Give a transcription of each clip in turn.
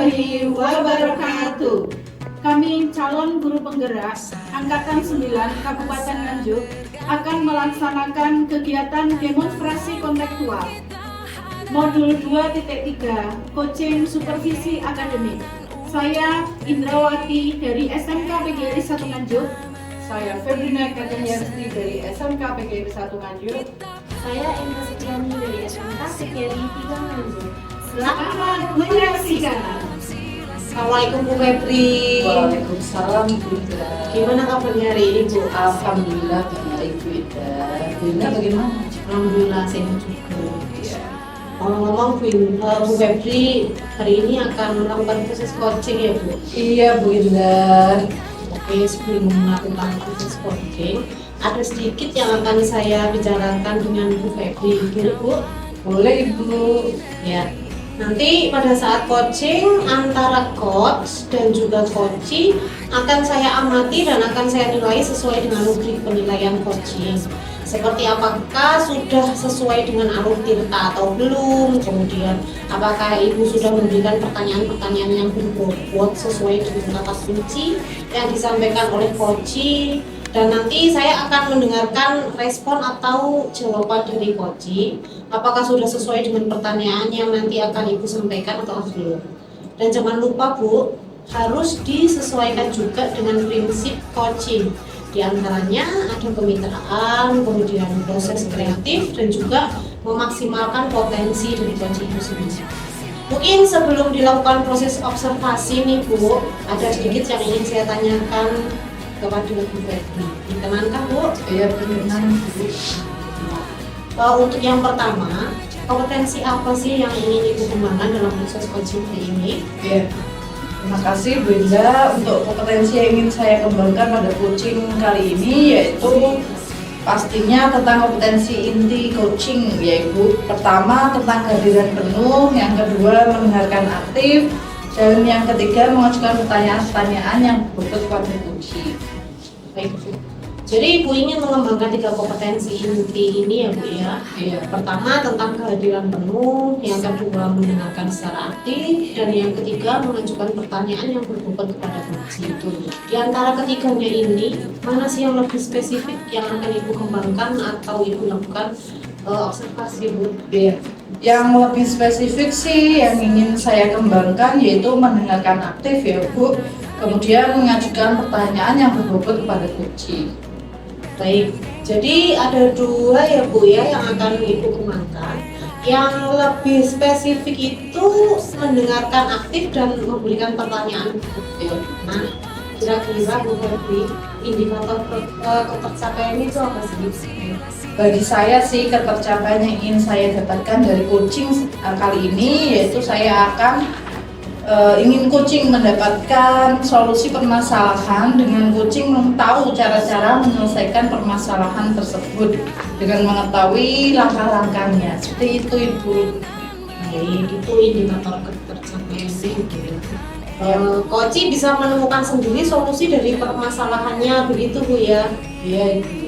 warahmatullahi wabarakatuh. Kami calon guru penggerak Angkatan 9 Kabupaten Nganjuk akan melaksanakan kegiatan demonstrasi kontekstual Modul 2.3 Coaching Supervisi Akademik. Saya Indrawati dari SMK PGRI 1 Nganjuk. Saya Febrina Kadenyarsti dari SMK PGRI 1 Nganjuk. Saya Indra Setiani dari SMK PGRI 3 Nganjuk. Selamat menyaksikan. Assalamualaikum Bu Febri. Waalaikumsalam Bu Ida. Gimana kabarnya hari ini Bu? Alhamdulillah baik Bu Ida. Bu Ida bagaimana? Alhamdulillah sehat juga. Ya. Ngomong-ngomong Bu Febri hari ini akan melakukan proses coaching ya Bu? Iya Bu Ida. Oke, sebelum melakukan proses coaching ada sedikit yang akan saya bicarakan dengan Bu Febri. Gimana Bu? Boleh Ibu. Ya. Nanti pada saat coaching antara coach dan juga coachee akan saya amati dan akan saya nilai sesuai dengan rubrik penilaian coaching. Seperti apakah sudah sesuai dengan alur tirta atau belum, kemudian apakah Ibu sudah memberikan pertanyaan-pertanyaan yang berbobot sesuai dengan kata kunci yang disampaikan oleh coachee. Dan nanti saya akan mendengarkan respon atau jawaban dari coachee. Apakah sudah sesuai dengan pertanyaan yang nanti akan Ibu sampaikan atau belum. Dan jangan lupa Bu, harus disesuaikan juga dengan prinsip coaching. Di antaranya ada kemitraan, kemudian proses kreatif, dan juga memaksimalkan potensi dari coaching itu sendiri. Mungkin sebelum dilakukan proses observasi nih Bu, ada sedikit yang ingin saya tanyakan kepada Bu Febri. Dikenankah Bu? Iya perkenan Bu. Untuk yang pertama, kompetensi apa sih yang ingin Ibu kembangkan dalam proses coaching ini? Iya. Terima kasih Bu Ida. Untuk kompetensi yang ingin saya kembangkan pada coaching kali ini yaitu pastinya tentang kompetensi inti coaching, yaitu pertama tentang kehadiran penuh, yang kedua mendengarkan aktif, dan yang ketiga mengajukan pertanyaan-pertanyaan yang berbobot kepada coaching. Baik Bu. Jadi Ibu ingin mengembangkan 3 kompetensi inti ini ya Bu ya. Iya. Pertama tentang kehadiran penuh, yang kedua mendengarkan secara aktif, dan yang ketiga mengajukan pertanyaan yang berbobot kepada coaching. Di antara ketiganya ini, mana sih yang lebih spesifik yang akan Ibu kembangkan atau Ibu lakukan observasi Bu? Iya. Yang lebih spesifik sih yang ingin saya kembangkan yaitu mendengarkan aktif ya Bu, kemudian mengajukan pertanyaan yang berbobot kepada coaching. Baik, jadi ada 2 ya Bu ya yang akan Ibu kembangkan. Yang lebih spesifik itu mendengarkan aktif dan memberikan pertanyaan. Nah, kira-kira Bu Febri, indikator ketercapaian itu apa sih? Bagi saya sih ketercapaian yang ingin saya dapatkan dari coaching kali ini yaitu saya akan ingin coaching mendapatkan solusi permasalahan dengan coaching tahu cara-cara menyelesaikan permasalahan tersebut dengan mengetahui langkah-langkahnya. Seperti itu Ibu. Baik, itu indikator ketercapaian sih. Coaching bisa menemukan sendiri solusi dari permasalahannya, begitu Bu ya? Iya Ibu.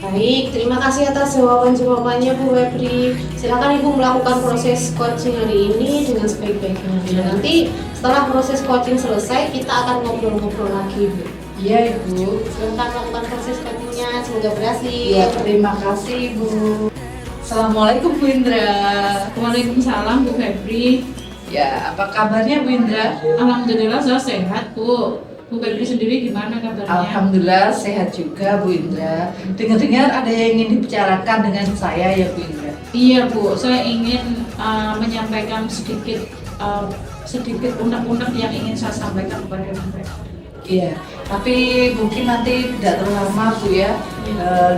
Baik, terima kasih atas jawabannya Bu Febri. Silakan Ibu melakukan proses coaching hari ini dengan sebaik-baiknya. Dan nanti setelah proses coaching selesai, kita akan ngobrol-ngobrol lagi Bu. Iya Ibu. Silakan melakukan proses coachingnya, semoga berhasil. Iya, terima kasih Bu. Assalamualaikum Bu Indra. Waalaikumsalam Bu Febri. Ya, apa kabarnya Bu Indra? Alhamdulillah saya sehat Bu. Bu Febri sendiri gimana kabarnya? Alhamdulillah sehat juga Bu Indra. Dengar-dengar ada yang ingin dibicarakan dengan saya ya Bu Indra. Iya Bu, saya ingin menyampaikan sedikit unek-unek yang ingin saya sampaikan kepada Bu Febri. Iya, tapi mungkin nanti tidak terlalu lama Bu ya,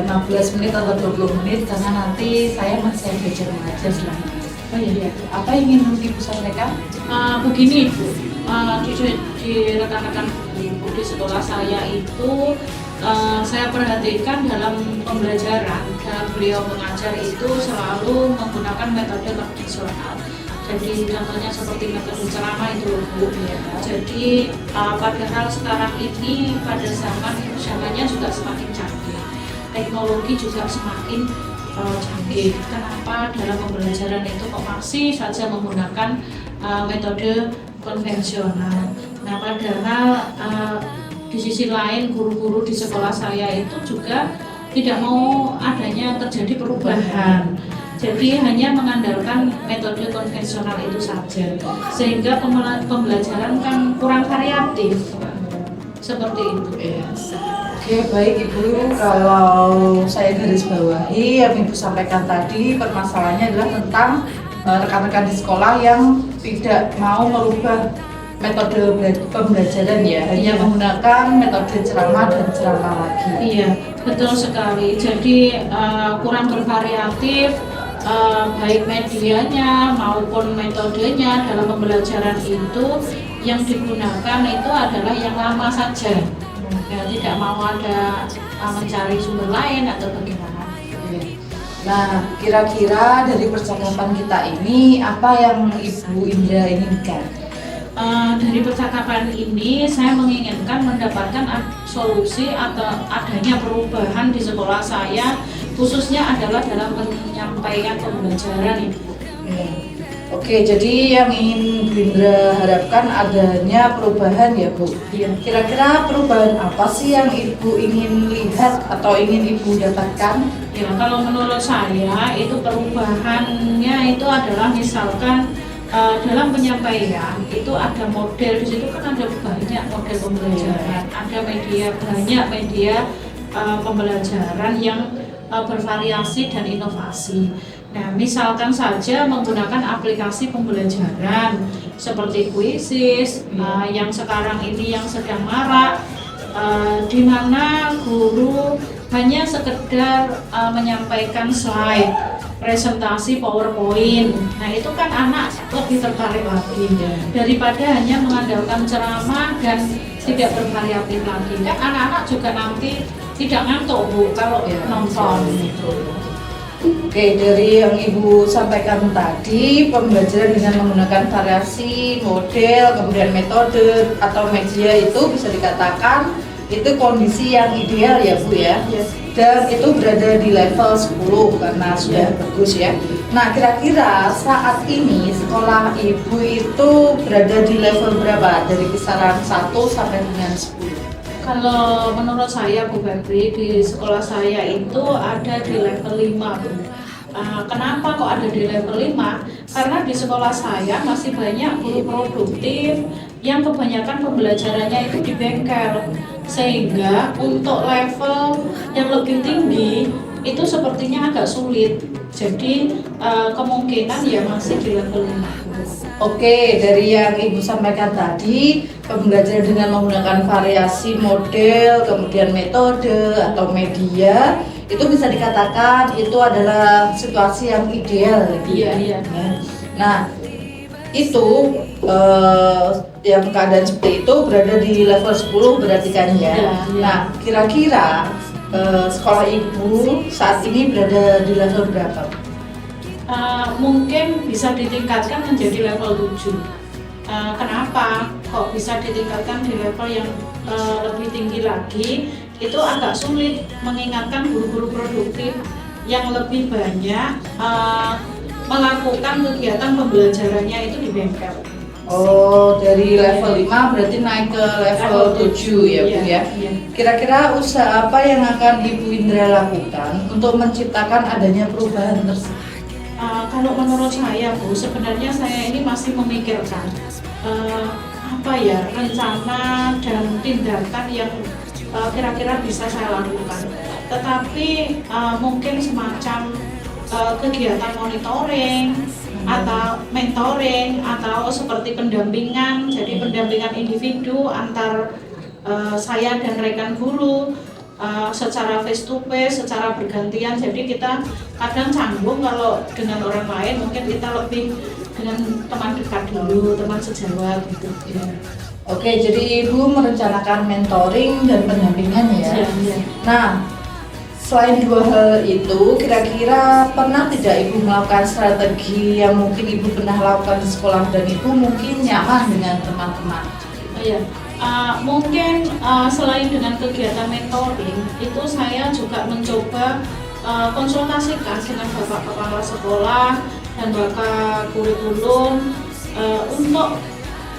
15 menit atau 20 menit karena nanti saya masih belajar mengajar selanjutnya. Oh iya. Apa yang ingin Ibu sampaikan? Begini Bu, di rekan-rekan Ibu di sekolah saya itu saya perhatikan dalam pembelajaran, dalam beliau mengajar itu selalu menggunakan metode tradisional. Jadi contohnya seperti metode ceramah itu Bu. Ya. Jadi padahal sekarang ini pada zamannya juga semakin canggih, teknologi juga semakin canggih. Kenapa dalam pembelajaran itu kok masih saja menggunakan metode konvensional. Nah, padahal di sisi lain guru-guru di sekolah saya itu juga tidak mau adanya terjadi perubahan. Jadi hanya mengandalkan metode konvensional itu saja, sehingga pembelajaran kan kurang variatif. Seperti itu. Oke, baik Ibu, kalau saya garis bawahi yang Ibu sampaikan tadi, permasalahannya adalah tentang rekan-rekan di sekolah yang tidak mau merubah metode pembelajaran ya, hanya menggunakan metode ceramah dan ceramah lagi. Iya, betul sekali. Jadi kurang bervariatif, baik medianya maupun metodenya dalam pembelajaran itu yang digunakan itu adalah yang lama saja. Ya, tidak mau ada mencari sumber lain atau bagaimana. Nah, kira-kira dari percakapan kita ini apa yang Ibu Indra inginkan? Dari percakapan ini saya menginginkan mendapatkan solusi atau adanya perubahan di sekolah saya, khususnya adalah dalam penyampaian pembelajaran, Ibu. Oke, jadi yang ingin Bu Indra harapkan adanya perubahan ya Bu. Kira-kira perubahan apa sih yang Ibu ingin lihat atau ingin Ibu dapatkan? Ya, kalau menurut saya itu perubahannya itu adalah misalkan dalam penyampaian itu ada model, di situ kan ada banyak model pembelajaran, ada banyak media pembelajaran yang bervariasi dan inovasi. Nah, misalkan saja menggunakan aplikasi pembelajaran seperti Quizzes yang sekarang ini yang sedang marak, di mana guru hanya sekedar menyampaikan slide, presentasi PowerPoint. Nah, itu kan anak lebih tertarik lagi daripada hanya mengandalkan ceramah dan tidak bervariatif lagi. Kan anak-anak juga nanti tidak ngantuk Bu kalau nonton. Oke, dari yang Ibu sampaikan tadi, pembelajaran dengan menggunakan variasi, model, kemudian metode atau media itu bisa dikatakan itu kondisi yang ideal ya Bu ya. Dan itu berada di level 10 karena sudah bagus ya. Nah, kira-kira saat ini sekolah Ibu itu berada di level berapa? Dari kisaran 1 sampai dengan 10? Kalau menurut saya Bu Febri, di sekolah saya itu ada di level 5 Bu. Kenapa kok ada di level 5? Karena di sekolah saya masih banyak guru produktif yang kebanyakan pembelajarannya itu di bengkel, sehingga untuk level yang lebih tinggi itu sepertinya agak sulit. Jadi kemungkinan ya masih di level 5. Oke, dari yang Ibu sampaikan tadi, pembelajaran dengan menggunakan variasi model, kemudian metode atau media, itu bisa dikatakan itu adalah situasi yang ideal. Iya. Nah, itu yang keadaan seperti itu berada di level 10 berarti kan ya. Iya. Nah, kira-kira sekolah Ibu saat ini berada di level berapa? Mungkin bisa ditingkatkan menjadi level 7. Kenapa kok bisa ditingkatkan di level yang lebih tinggi lagi? Itu agak sulit mengingatkan guru-guru produktif yang lebih banyak melakukan kegiatan pembelajarannya itu di bengkel. Oh, dari level 5 berarti naik ke level 7 ya Bu ya. Kira-kira usaha apa yang akan Ibu Indra lakukan untuk menciptakan adanya perubahan tersebut? Kalau menurut saya Bu, sebenarnya saya ini masih memikirkan apa ya rencana dan tindakan yang kira-kira bisa saya lakukan. Tetapi mungkin semacam kegiatan monitoring atau mentoring atau seperti pendampingan, jadi pendampingan individu antar saya dan rekan guru secara face to face, secara bergantian. Jadi kita kadang canggung kalau dengan orang lain, mungkin kita lebih dengan teman dekat dulu, teman sejawat gitu. Oke, jadi Ibu merencanakan mentoring dan pendampingan ya. Nah, selain dua hal itu, kira-kira pernah tidak Ibu melakukan strategi yang mungkin Ibu pernah lakukan di sekolah dan Ibu mungkin nyaman dengan teman-teman? Mungkin selain dengan kegiatan mentoring, itu saya juga mencoba konsultasikan dengan Bapak Kepala Sekolah dan Bapak Kurikulum untuk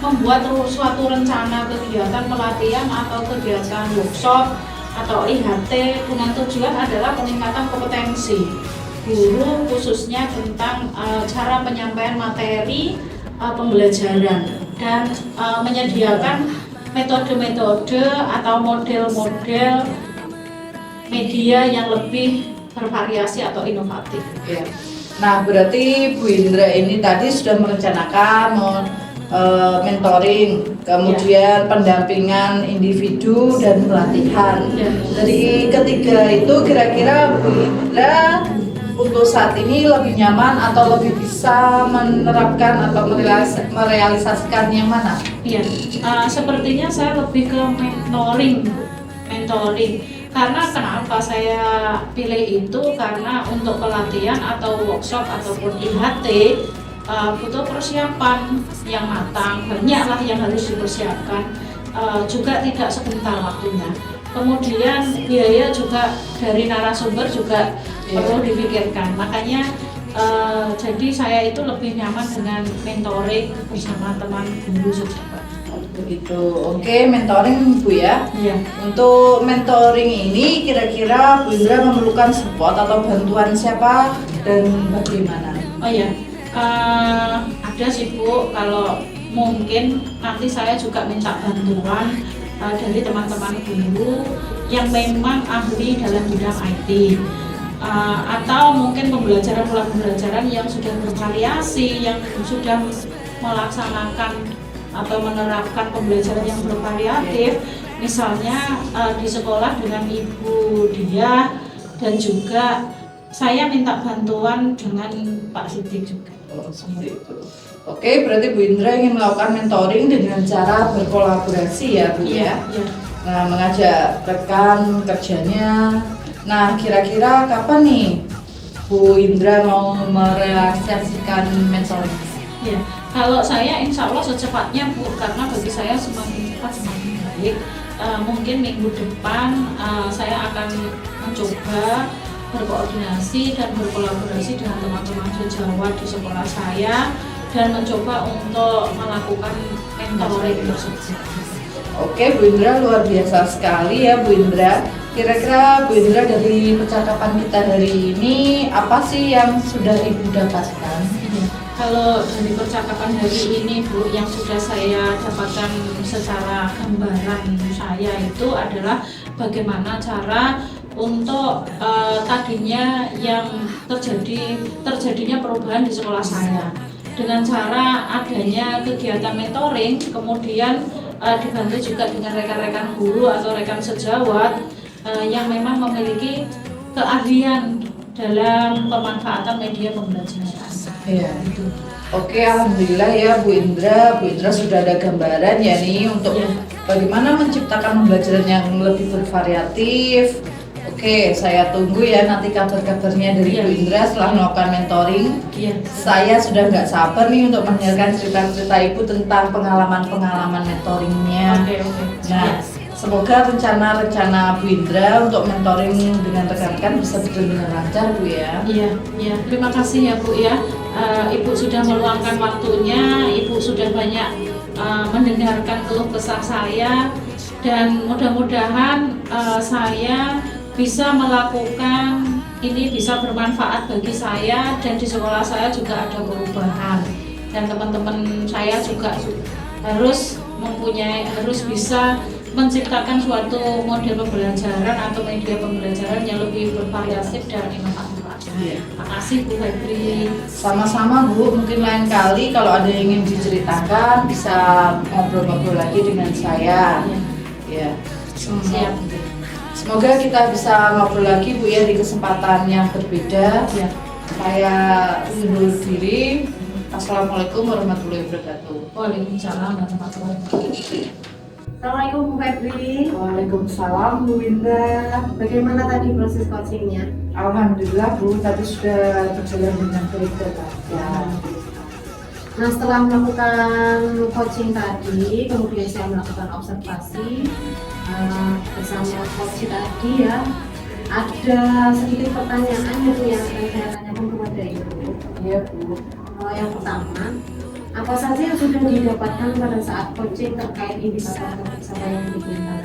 membuat suatu rencana kegiatan pelatihan atau kegiatan workshop atau IHT dengan tujuan adalah peningkatan kompetensi guru khususnya tentang cara penyampaian materi pembelajaran dan menyediakan metode-metode atau model-model media yang lebih bervariasi atau inovatif. Ya. Nah, berarti Bu Indra ini tadi sudah merencanakan mentoring, kemudian pendampingan individu dan pelatihan. Dari ketiga itu kira-kira Bu Indra untuk saat ini lebih nyaman atau lebih bisa menerapkan atau merealisasikan yang mana? Iya, sepertinya saya lebih ke mentoring. Karena kenapa saya pilih itu? Karena untuk pelatihan atau workshop ataupun IHT butuh persiapan yang matang, banyaklah yang harus dipersiapkan, juga tidak sebentar waktunya. Kemudian biaya juga dari narasumber juga perlu dipikirkan. Makanya jadi saya itu lebih nyaman dengan mentoring bersama teman guru juga. Begitu. Oke, mentoring Bu ya. Iya. Untuk mentoring ini kira-kira Bu Indra memerlukan support atau bantuan siapa dan bagaimana? Oh ya, ada sih Bu, kalau mungkin nanti saya juga minta bantuan dari teman-teman guru yang memang ahli dalam bidang IT, atau mungkin pembelajaran yang sudah bervariasi, yang sudah melaksanakan atau menerapkan pembelajaran yang bervariatif, misalnya di sekolah dengan Ibu Dia, dan juga saya minta bantuan dengan Pak Siti juga. Seperti itu. Oke, berarti Bu Indra ingin melakukan mentoring dengan cara berkolaborasi ya Bu ya. Iya. Nah, mengajak rekan kerjanya. Nah, kira-kira kapan nih Bu Indra mau merealisasikan mentoring? Ya, kalau saya insya Allah secepatnya Bu, karena bagi saya semakin cepat semakin baik. Mungkin minggu depan saya akan mencoba berkoordinasi dan berkolaborasi dengan teman-teman sejawat di sekolah saya dan mencoba untuk melakukan mentoring tersebut. Oke, Bu Indra luar biasa sekali ya Bu Indra. Kira-kira Bu Indra dari percakapan kita hari ini apa sih yang sudah Ibu dapatkan? Kalau dari percakapan hari ini Bu, yang sudah saya dapatkan secara gambaran saya itu adalah bagaimana cara untuk tadinya yang terjadinya perubahan di sekolah saya dengan cara adanya kegiatan mentoring, kemudian dibantu juga dengan rekan-rekan guru atau rekan sejawat yang memang memiliki keahlian dalam pemanfaatan media pembelajaran. Iya. Oke, alhamdulillah ya Bu Indra sudah ada gambaran ya nih untuk bagaimana menciptakan pembelajaran yang lebih bervariatif. Oke, saya tunggu ya nanti kabar-kabarnya dari Bu Indra setelah melakukan mentoring. Saya sudah nggak sabar nih untuk mendengarkan cerita-cerita Ibu tentang pengalaman-pengalaman mentoringnya. Nah, semoga rencana-rencana Bu Indra untuk mentoring dengan rekan-rekan bisa benar-benar lancar Bu ya. Iya. Terima kasih ya Bu ya. Ibu sudah meluangkan waktunya, Ibu sudah banyak mendengarkan keluh kesah saya, dan mudah-mudahan saya bisa melakukan ini bisa bermanfaat bagi saya, dan di sekolah saya juga ada perubahan, dan teman-teman saya juga harus bisa menciptakan suatu model pembelajaran atau media pembelajaran yang lebih bervariatif dan inovatif. Terima kasih Bu Febri. Sama-sama Bu, mungkin lain kali kalau ada yang ingin diceritakan bisa ngobrol-ngobrol lagi dengan saya. Ya. Siap. Semoga kita bisa ngobrol lagi Bu ya di kesempatan yang berbeda. Saya undur diri. Assalamualaikum warahmatullahi wabarakatuh. Waalaikumsalam warahmatullahi wabarakatuh. Assalamualaikum Bu Febri. Waalaikumsalam Bu Winda. Bagaimana tadi proses coachingnya? Alhamdulillah Bu, tadi sudah berjalan dengan baik dan lancar. Nah, setelah melakukan coaching tadi, kemudian saya melakukan observasi bersama coach tadi ya. Ada sedikit pertanyaan itu yang akan saya tanyakan kepada Ibu. Iya Bu. Yang pertama, Apa saja yang sudah didapatkan pada saat coaching terkait indikator pencapaian digital?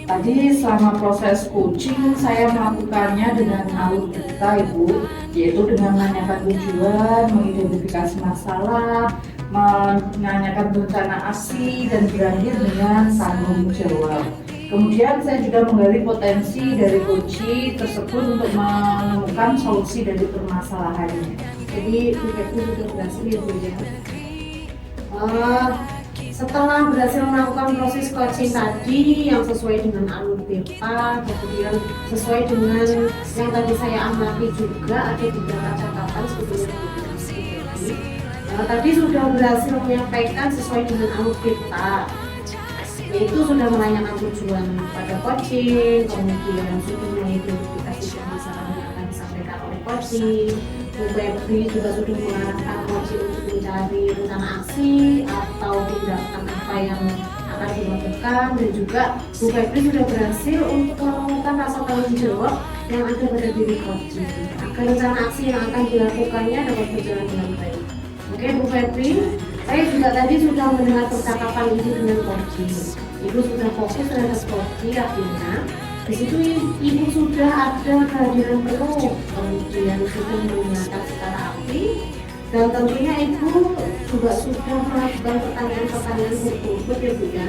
Tadi selama proses coaching saya melakukannya dengan alur kita Ibu, yaitu dengan menanyakan tujuan, mengidentifikasi masalah, menanyakan rencana aksi, dan berakhir dengan tanggung jawab. Kemudian saya juga menggali potensi dari coaching tersebut untuk menemukan solusi dari permasalahannya. Jadi itu sudah berhasil ya Bu ya. Setelah berhasil melakukan proses coaching tadi yang sesuai dengan alur BEPA, kemudian sesuai dengan yang tadi saya amati juga ada beberapa catatan sebetulnya tadi sudah berhasil menyampaikan sesuai dengan alur BEPA, yaitu sudah menanyakan tujuan pada coaching, kemudian sudah mengidentifikasi permasalahan yang akan disampaikan oleh coaching. Bu Febri juga sudah mengarahkan coaching untuk mencari rencana aksi atau tindakan apa yang akan dilakukan, dan juga Bu Febri sudah berhasil untuk menemukan rasa tanggung jawab yang ada pada diri coaching agar rencana aksi yang akan dilakukannya dapat berjalan dengan baik. Oke Bu Febri, saya juga tadi sudah mendengar percakapan Ibu dengan coaching. Ibu sudah fokus terhadap coaching, artinya di situ Ibu sudah ada kehadiran penuh, kemudian sudah mendengarkan secara aktif, dan tentunya Ibu juga sudah melakukan pertanyaan-pertanyaan berikut ya Bu ya,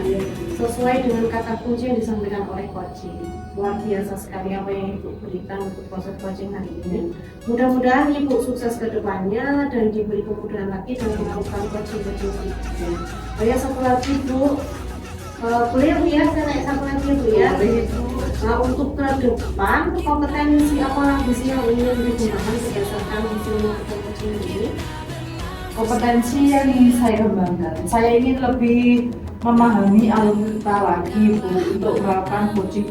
sesuai dengan kata kunci yang disampaikan oleh coaching. Luar biasa sekali apa yang Ibu berikan untuk proses coaching hari ini. Mudah-mudahan Ibu sukses ke depannya dan diberi kemudahan lagi dalam melakukan coaching berikutnya. Oh ya, satu lagi Bu, boleh Bu ya, saya naik satu lagi Bu ya. Nah, untuk ke depan, kompetensi apa lagi sih yang ingin digunakan berdasarkan hasil coaching ini? Kompetensi yang ingin saya kembangkan, saya ingin lebih memahami alur kita lagi Bu, untuk melakukan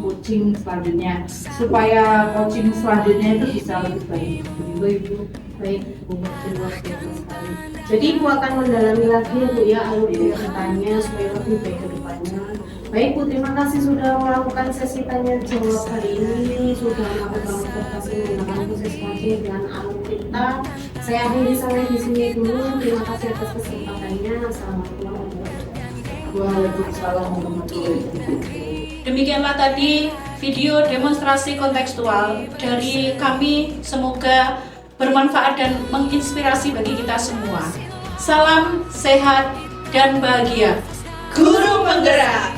coaching selanjutnya, supaya coaching selanjutnya itu bisa lebih baik. Begitu Ibu. Baik Bu, luar biasa sekali. Jadi Ibu akan mendalami lagi ya Bu ya alur kegiatannya supaya lebih baik ke depannya. Baik Bu, terima kasih sudah melakukan sesi tanya jawab hari ini, sudah melakukan observasi menggunakan proses coaching dengan alur kita. Saya akhiri sampai di sini dulu. Terima kasih atas kesempatannya. Assalamualaikum warahmatullahi wabarakatuh. Waalaikumsalam warahmatullahi wabarakatuh. Demikianlah tadi video demonstrasi kontekstual dari kami, semoga bermanfaat dan menginspirasi bagi kita semua. Salam sehat dan bahagia. Guru penggerak.